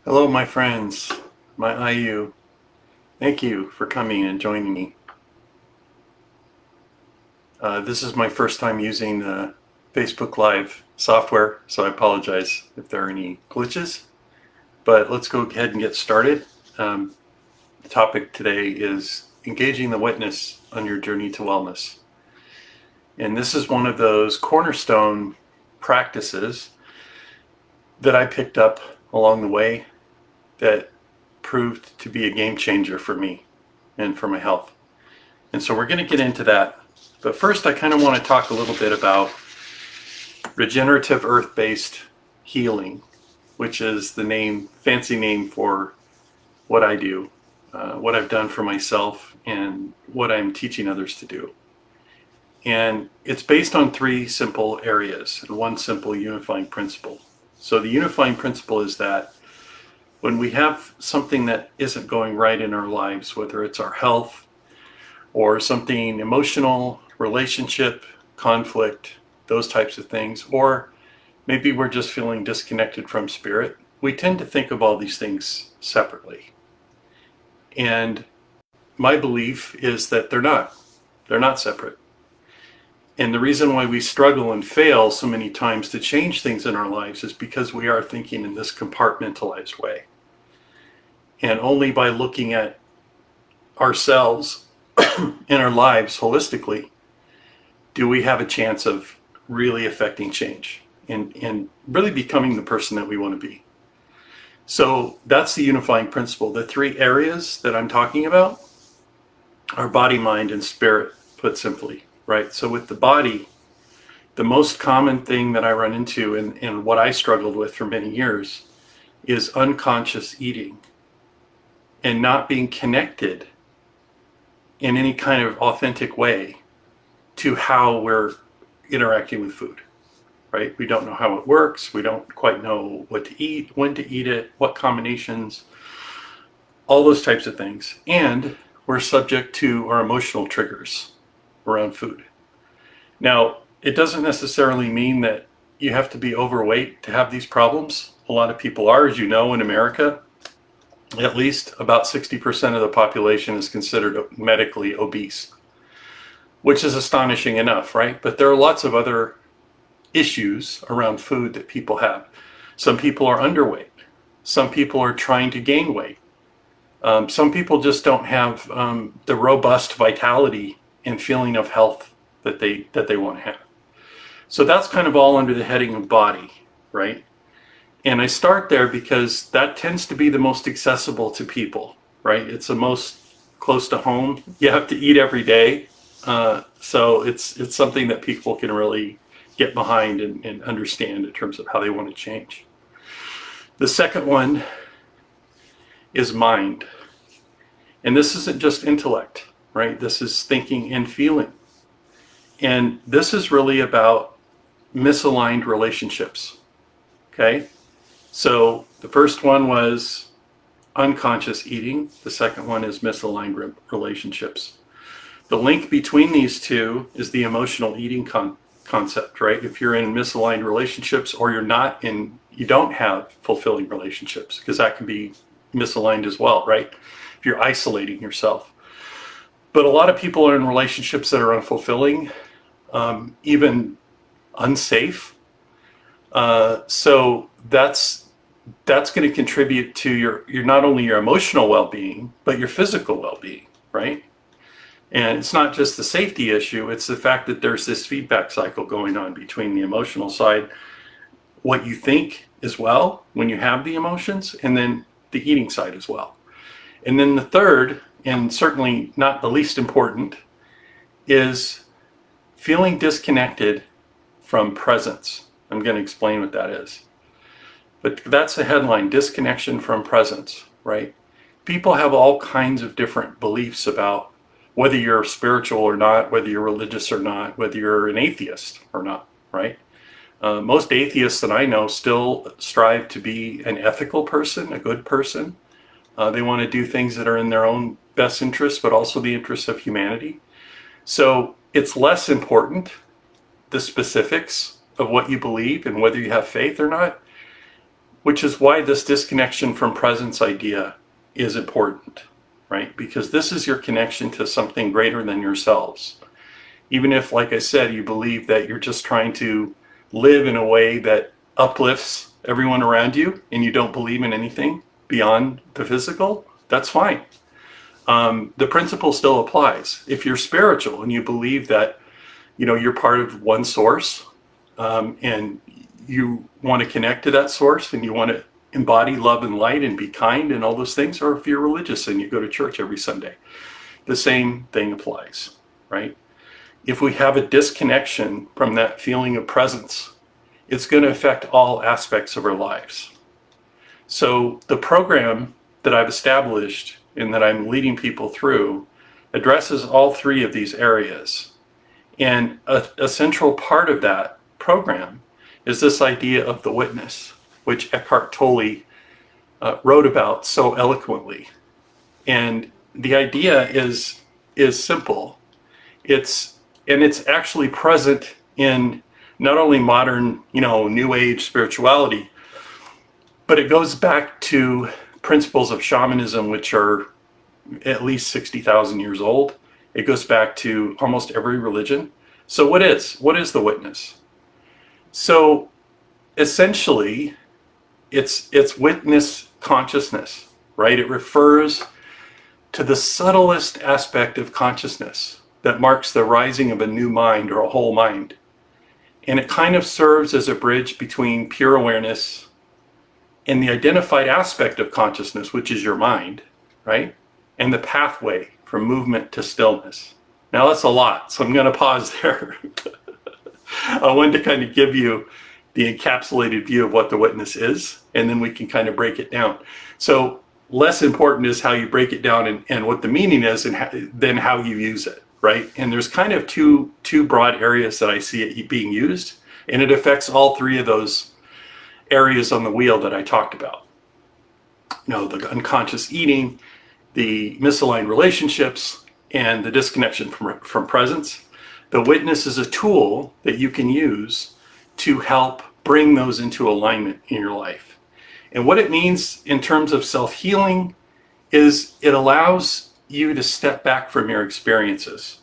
Hello, my friends, my IU. Thank you for coming and joining me. This is my first time using the Facebook Live software, so I apologize if there are any glitches. But let's go ahead and get started. The topic today is engaging the witness on your journey to wellness. And this is one of those cornerstone practices that I picked up along the way that proved to be a game changer for me and for my health. And so we're going to get into that. But first, I kind of want to talk a little bit about regenerative earth-based healing, which is the fancy name for what I do, what I've done for myself, and what I'm teaching others to do. And it's based on three simple areas and one simple unifying principle. So the unifying principle is that when we have something that isn't going right in our lives, whether it's our health or something emotional, relationship, conflict, those types of things, or maybe we're just feeling disconnected from spirit, we tend to think of all these things separately. And my belief is that they're not. They're not separate. And the reason why we struggle and fail so many times to change things in our lives is because we are thinking in this compartmentalized way. And only by looking at ourselves in our lives holistically do we have a chance of really affecting change and really becoming the person that we want to be. So that's the unifying principle. The three areas that I'm talking about are body, mind, and spirit, put simply, right? So with the body, the most common thing that I run into and what I struggled with for many years is unconscious eating and not being connected in any kind of authentic way to how we're interacting with food, right? We don't know how it works. We don't quite know what to eat, when to eat it, what combinations, all those types of things. And we're subject to our emotional triggers around food. Now, it doesn't necessarily mean that you have to be overweight to have these problems. A lot of people are, as you know, in America. At least about 60% of the population is considered medically obese, which is astonishing enough, right? But there are lots of other issues around food that people have. Some people are underweight. Some people are trying to gain weight. Some people just don't have the robust vitality and feeling of health that they want to have. So that's kind of all under the heading of body, right? And I start there because that tends to be the most accessible to people, right? It's the most close to home. You have to eat every day. So it's something that people can really get behind and understand in terms of how they want to change. The second one is mind. And this isn't just intellect, right? This is thinking and feeling. And this is really about misaligned relationships, okay? So the first one was unconscious eating. The second one is misaligned relationships. The link between these two is the emotional eating concept, right? If you're in misaligned relationships or you don't have fulfilling relationships, because that can be misaligned as well, right? If you're isolating yourself. But a lot of people are in relationships that are unfulfilling, even unsafe. So that's going to contribute to your not only your emotional well-being, but your physical well-being, right? And it's not just the safety issue, it's the fact that there's this feedback cycle going on between the emotional side, what you think as well when you have the emotions, and then the eating side as well. And then the third, and certainly not the least important, is feeling disconnected from presence. I'm going to explain what that is. But that's the headline, disconnection from presence, right? People have all kinds of different beliefs about whether you're spiritual or not, whether you're religious or not, whether you're an atheist or not, right? Most atheists that I know still strive to be an ethical person, a good person. They want to do things that are in their own best interest, but also the interests of humanity. So it's less important, the specifics of what you believe and whether you have faith or not. which is why this disconnection from presence idea is important, right? Because this is your connection to something greater than yourselves. Even if, like I said, you believe that you're just trying to live in a way that uplifts everyone around you and you don't believe in anything beyond the physical, that's fine. The principle still applies. If you're spiritual and you believe that, you know, you're part of one source, and you want to connect to that source and you want to embody love and light and be kind and all those things, or if you're religious and you go to church every Sunday, the same thing applies, right? If we have a disconnection from that feeling of presence, it's going to affect all aspects of our lives. So the program that I've established and that I'm leading people through addresses all three of these areas. And a central part of that program is this idea of the witness, which Ekhart Tolle wrote about so eloquently. And the idea is simple. It's actually present in not only modern, new age spirituality, but it goes back to principles of shamanism, which are at least 60,000 years old. It goes back to almost every religion. So what is the witness? So essentially, it's witness consciousness, right? It refers to the subtlest aspect of consciousness that marks the rising of a new mind or a whole mind. And it kind of serves as a bridge between pure awareness and the identified aspect of consciousness, which is your mind, right? And the pathway from movement to stillness. Now that's a lot, so I'm going to pause there. I wanted to kind of give you the encapsulated view of what the witness is, and then we can kind of break it down. So less important is how you break it down and what the meaning is, and then how you use it, right? And there's kind of two broad areas that I see it being used, and it affects all three of those areas on the wheel that I talked about. The unconscious eating, the misaligned relationships, and the disconnection from presence. The witness is a tool that you can use to help bring those into alignment in your life. And what it means in terms of self-healing is it allows you to step back from your experiences.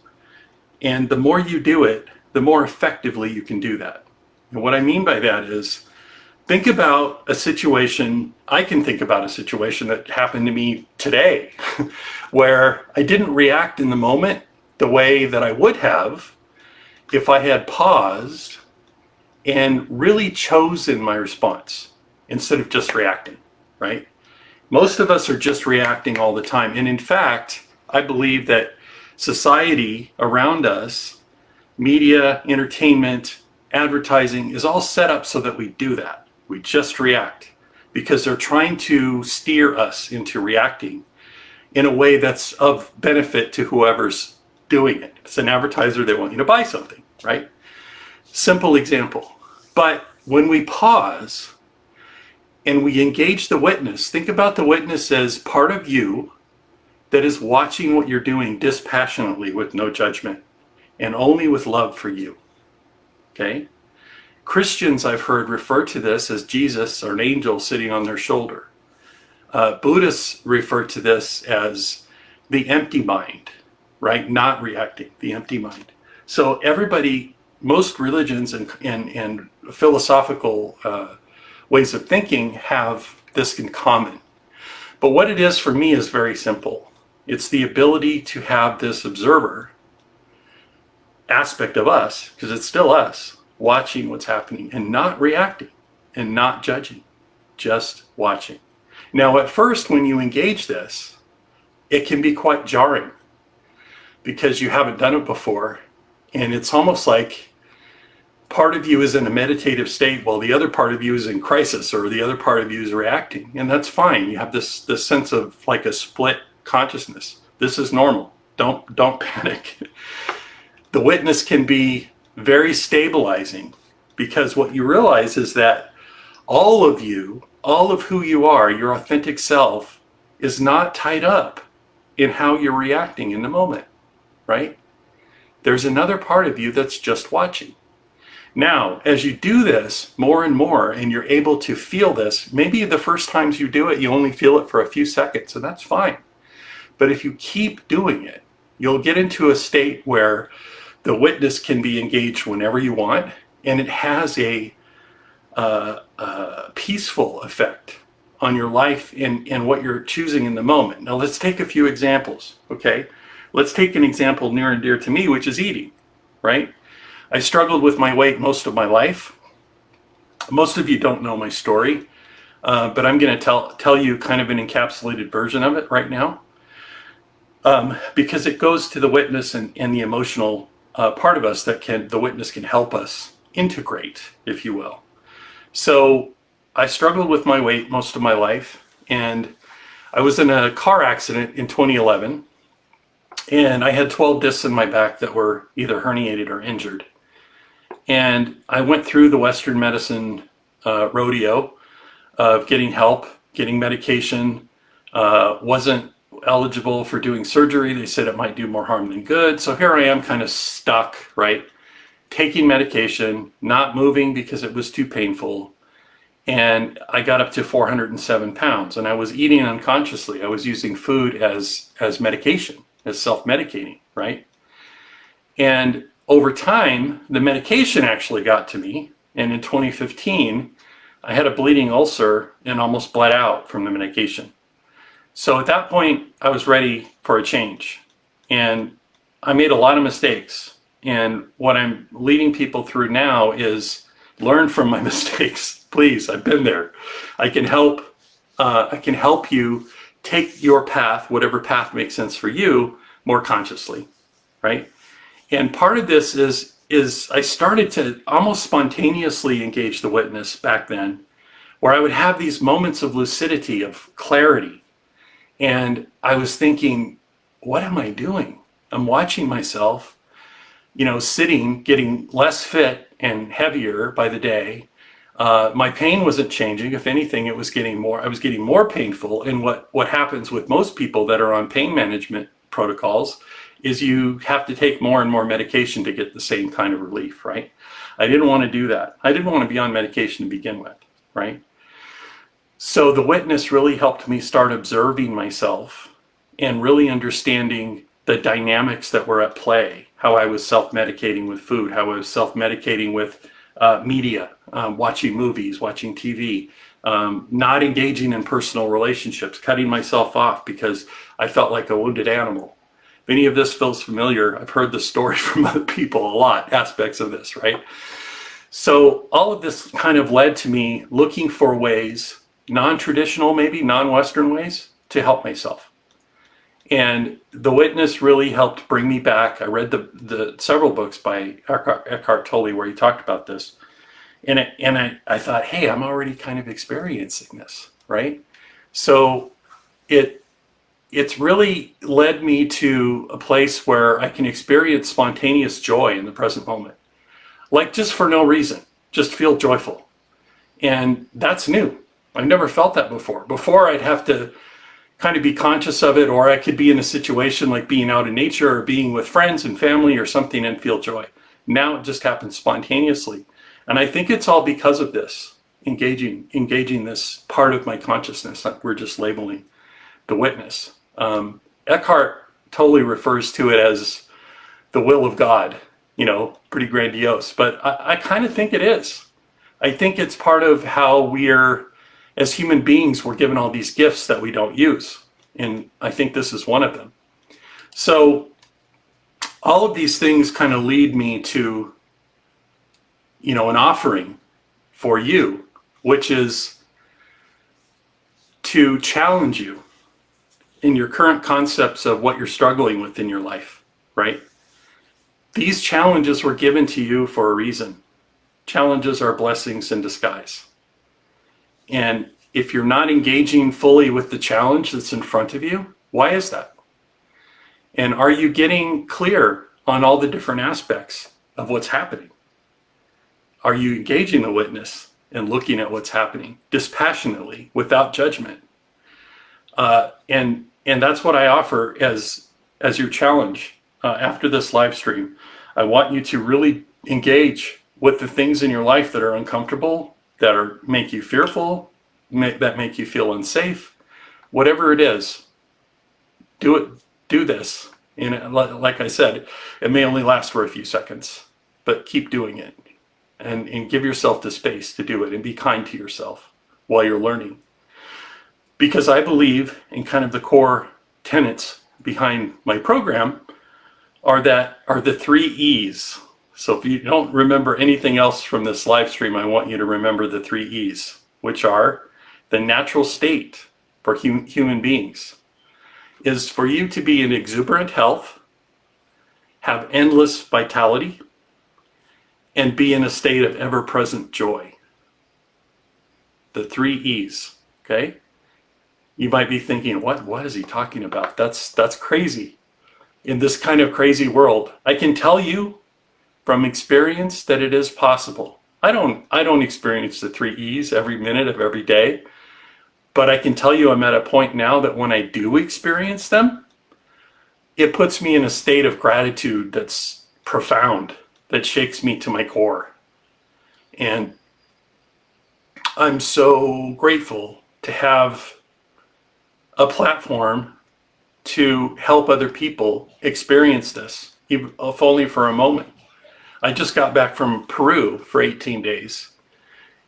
And the more you do it, the more effectively you can do that. And what I mean by that is, think about a situation, I can think about a situation that happened to me today where I didn't react in the moment the way that I would have if I had paused and really chosen my response instead of just reacting, right? Most of us are just reacting all the time. And in fact, I believe that society around us, media, entertainment, advertising, is all set up so that we do that. We just react because they're trying to steer us into reacting in a way that's of benefit to whoever's doing it. If it's an advertiser, they want you to buy something, right? Simple example. But when we pause and we engage the witness, think about the witness as part of you that is watching what you're doing dispassionately with no judgment and only with love for you, okay? Christians, I've heard, refer to this as Jesus or an angel sitting on their shoulder. Buddhists refer to this as the empty mind, right? Not reacting, the empty mind. So everybody, most religions and philosophical ways of thinking have this in common. But what it is for me is very simple. It's the ability to have this observer aspect of us, because it's still us, watching what's happening and not reacting and not judging, just watching. Now, at first, when you engage this, it can be quite jarring because you haven't done it before. And it's almost like part of you is in a meditative state while the other part of you is in crisis, or the other part of you is reacting. And that's fine. You have this sense of like a split consciousness. This is normal. Don't panic. The witness can be very stabilizing, because what you realize is that all of you, all of who you are, your authentic self, is not tied up in how you're reacting in the moment, right? There's another part of you that's just watching. Now, as you do this more and more, and you're able to feel this, maybe the first times you do it, you only feel it for a few seconds, and that's fine. But if you keep doing it, you'll get into a state where the witness can be engaged whenever you want, and it has a peaceful effect on your life and what you're choosing in the moment. Now, let's take a few examples, okay? Let's take an example near and dear to me, which is eating, right? I struggled with my weight most of my life. Most of you don't know my story, but I'm going to tell you kind of an encapsulated version of it right now, because it goes to the witness and the emotional part of us that the witness can help us integrate, if you will. So I struggled with my weight most of my life, and I was in a car accident in 2011, and I had 12 discs in my back that were either herniated or injured. And I went through the Western medicine rodeo of getting help, getting medication, wasn't eligible for doing surgery. They said it might do more harm than good. So here I am kind of stuck, right? Taking medication, not moving because it was too painful. And I got up to 407 pounds, and I was eating unconsciously. I was using food as medication, as self-medicating, right? And over time, the medication actually got to me. And in 2015, I had a bleeding ulcer and almost bled out from the medication. So at that point, I was ready for a change. And I made a lot of mistakes. And what I'm leading people through now is learn from my mistakes. Please, I've been there. I can help you take your path, whatever path makes sense for you, more consciously, right? And part of this is I started to almost spontaneously engage the witness back then, where I would have these moments of lucidity, of clarity. And I was thinking, what am I doing? I'm watching myself, sitting, getting less fit and heavier by the day. My pain wasn't changing. If anything, I was getting more painful. And what happens with most people that are on pain management protocols is you have to take more and more medication to get the same kind of relief, right? I didn't want to do that. I didn't want to be on medication to begin with, right? So the witness really helped me start observing myself and really understanding the dynamics that were at play, how I was self-medicating with food, how I was self-medicating with media, watching movies, watching TV, not engaging in personal relationships, cutting myself off because I felt like a wounded animal. If any of this feels familiar, I've heard the story from other people a lot, aspects of this, right? So all of this kind of led to me looking for ways, non-traditional, maybe non-Western ways, to help myself. And the witness really helped bring me back. I read the several books by Ekhart Tolle where he talked about this. And I thought, hey, I'm already kind of experiencing this, right? So it's really led me to a place where I can experience spontaneous joy in the present moment. Like just for no reason, just feel joyful. And that's new. I've never felt that before. Before I'd have to kind of be conscious of it, or I could be in a situation like being out in nature or being with friends and family or something and feel joy. Now it just happens spontaneously. And I think it's all because of this, engaging this part of my consciousness that we're just labeling the witness. Ekhart Tolle refers to it as the will of God, pretty grandiose, but I kind of think it is. I think it's part of how we're, as human beings, we're given all these gifts that we don't use. And I think this is one of them. So all of these things kind of lead me to, an offering for you, which is to challenge you in your current concepts of what you're struggling with in your life, right? These challenges were given to you for a reason. Challenges are blessings in disguise. And if you're not engaging fully with the challenge that's in front of you, why is that? And are you getting clear on all the different aspects of what's happening? Are you engaging the witness and looking at what's happening dispassionately, without judgment? And that's what I offer as your challenge after this live stream. I want you to really engage with the things in your life that are uncomfortable, that make you fearful, that make you feel unsafe, whatever it is, do it. Do this. And like I said, it may only last for a few seconds, but keep doing it, and give yourself the space to do it, and be kind to yourself while you're learning. Because I believe in kind of the core tenets behind my program are the 3 E's. So if you don't remember anything else from this live stream, I want you to remember the 3 E's, which are the natural state for human beings is for you to be in exuberant health, have endless vitality, and be in a state of ever-present joy. The 3 E's, okay? You might be thinking, what is he talking about? That's crazy. In this kind of crazy world, I can tell you from experience that it is possible. I don't experience the 3 E's every minute of every day, but I can tell you I'm at a point now that when I do experience them, it puts me in a state of gratitude that's profound, that shakes me to my core. And I'm so grateful to have a platform to help other people experience this, if only for a moment. I just got back from Peru for 18 days,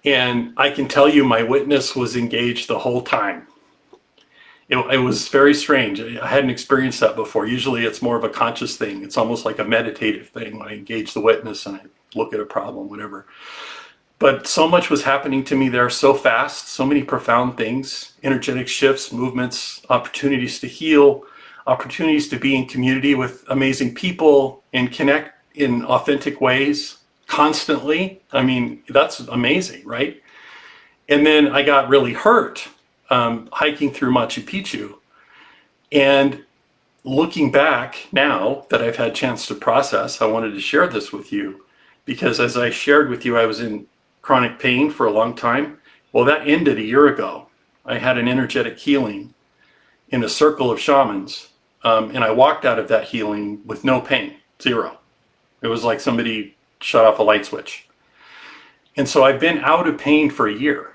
and I can tell you my witness was engaged the whole time. It was very strange. I hadn't experienced that before. Usually it's more of a conscious thing. It's almost like a meditative thing when I engage the witness and I look at a problem, whatever. But so much was happening to me there so fast, so many profound things, energetic shifts, movements, opportunities to heal, opportunities to be in community with amazing people and connect in authentic ways constantly. I mean, that's amazing, right? And then I got really hurt hiking through Machu Picchu. And looking back now that I've had a chance to process, I wanted to share this with you because as I shared with you, I was in chronic pain for a long time. Well, that ended a year ago. I had an energetic healing in a circle of shamans, and I walked out of that healing with no pain, 0. It was like somebody shut off a light switch. And so I've been out of pain for a year,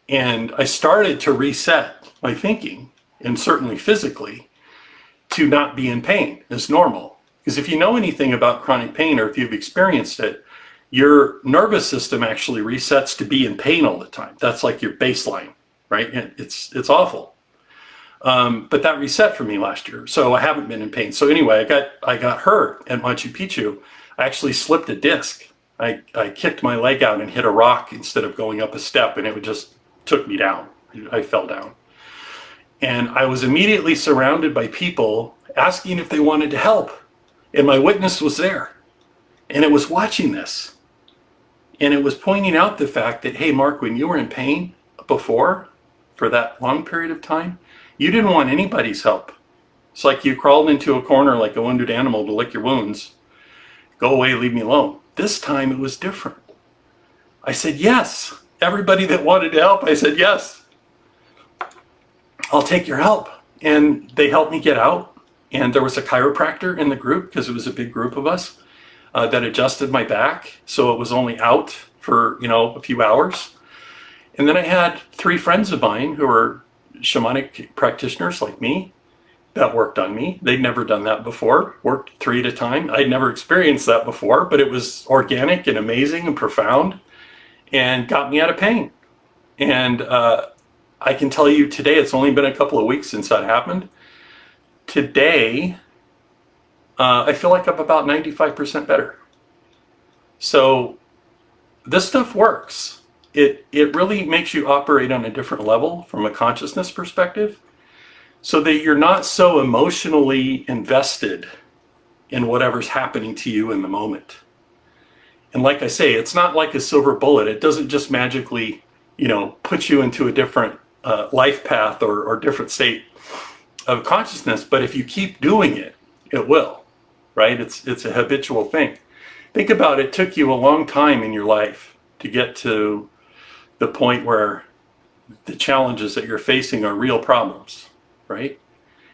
and I started to reset my thinking, and certainly physically, to not be in pain as normal. Because if you know anything about chronic pain, or if you've experienced it, your nervous system actually resets to be in pain all the time. That's like your baseline, right? It's awful. But that reset for me last year, so I haven't been in pain. So anyway, I got hurt at Machu Picchu. I actually slipped a disc. I kicked my leg out and hit a rock instead of going up a step, and it just took me down. I fell down. And I was immediately surrounded by people asking if they wanted to help. And my witness was there. And it was watching this. And it was pointing out the fact that, hey, Mark, when you were in pain before, for that long period of time, you didn't want anybody's help. It's like you crawled into a corner like a wounded animal to lick your wounds. Go away, leave me alone. This time it was different. I said, yes. Everybody that wanted to help, I said, yes. I'll take your help. And they helped me get out. And there was a chiropractor in the group, because it was a big group of us, that adjusted my back. So it was only out for, a few hours. And then I had 3 friends of mine who are shamanic practitioners like me that worked on me. They'd never done that before, worked 3 at a time. I'd never experienced that before, but it was organic and amazing and profound and got me out of pain. And I can tell you today, it's only been a couple of weeks since that happened. Today, I feel like I'm about 95% better. So this stuff works. It really makes you operate on a different level from a consciousness perspective, so that you're not so emotionally invested in whatever's happening to you in the moment. And like I say, it's not like a silver bullet. It doesn't just magically, put you into a different life path or different state of consciousness. But if you keep doing it, it will, right? It's a habitual thing. Think about it. It took you a long time in your life to get to the point where the challenges that you're facing are real problems, right?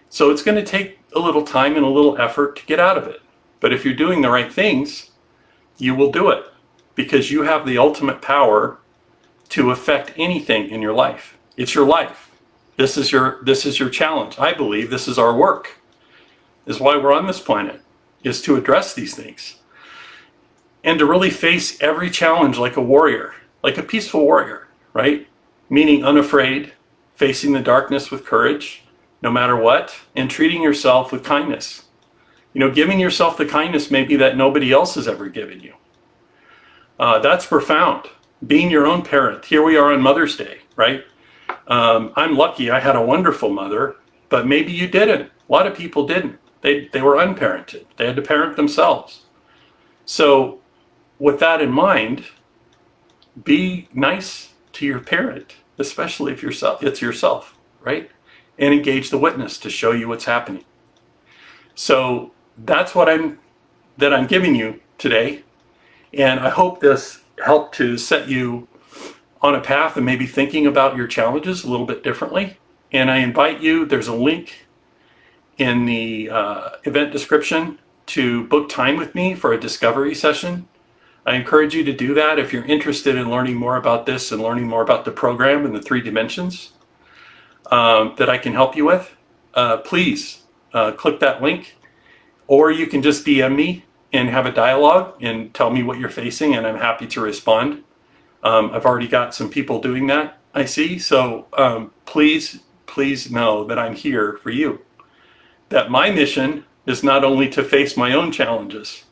So it's going to take a little time and a little effort to get out of it. But if you're doing the right things, you will do it. because you have the ultimate power to affect anything in your life. It's your life. This is your challenge. I believe this is our work. Is why we're on this planet, is to address these things and to really face every challenge like a warrior, like a peaceful warrior, right? Meaning unafraid, facing the darkness with courage, no matter what, and treating yourself with kindness. You know, giving yourself the kindness maybe that nobody else has ever given you. That's profound. Being your own parent. Here we are on Mother's Day, right? I'm lucky I had a wonderful mother, but maybe you didn't. A lot of people didn't. They were unparented. They had to parent themselves. So with that in mind, be nice to your parent, especially if it's yourself, right? And engage the witness to show you what's happening. So that's what I'm giving you today. And I hope this helped to set you on a path and maybe thinking about your challenges a little bit differently. And I invite you, there's a link in the event description to book time with me for a discovery session. I encourage you to do that if you're interested in learning more about this and learning more about the program and the 3 dimensions that I can help you with. Please click that link, or you can just DM me and have a dialogue and tell me what you're facing, and I'm happy to respond. I've already got some people doing that, I see. So please know that I'm here for you. That my mission is not only to face my own challenges,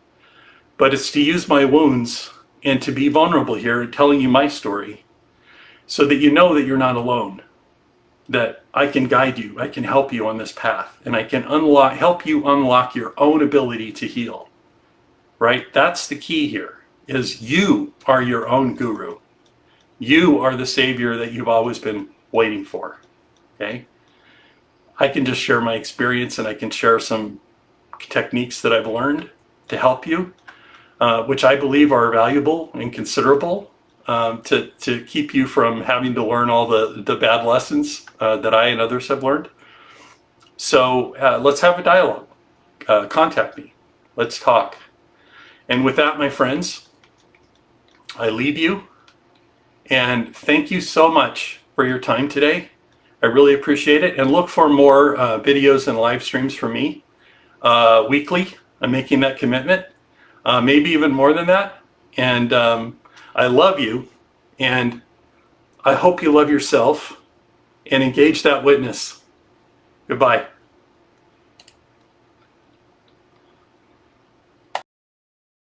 but it's to use my wounds and to be vulnerable here and telling you my story so that you know that you're not alone, that I can guide you, I can help you on this path, and I can help you unlock your own ability to heal, right? That's the key here, is you are your own guru. You are the savior that you've always been waiting for, okay? I can just share my experience, and I can share some techniques that I've learned to help you, which I believe are valuable and considerable to keep you from having to learn all the bad lessons that I and others have learned. So let's have a dialogue. Contact me. Let's talk. And with that, my friends, I leave you. And thank you so much for your time today. I really appreciate it. And look for more videos and live streams from me weekly. I'm making that commitment. Maybe even more than that. And I love you, and I hope you love yourself, and engage that witness. Goodbye.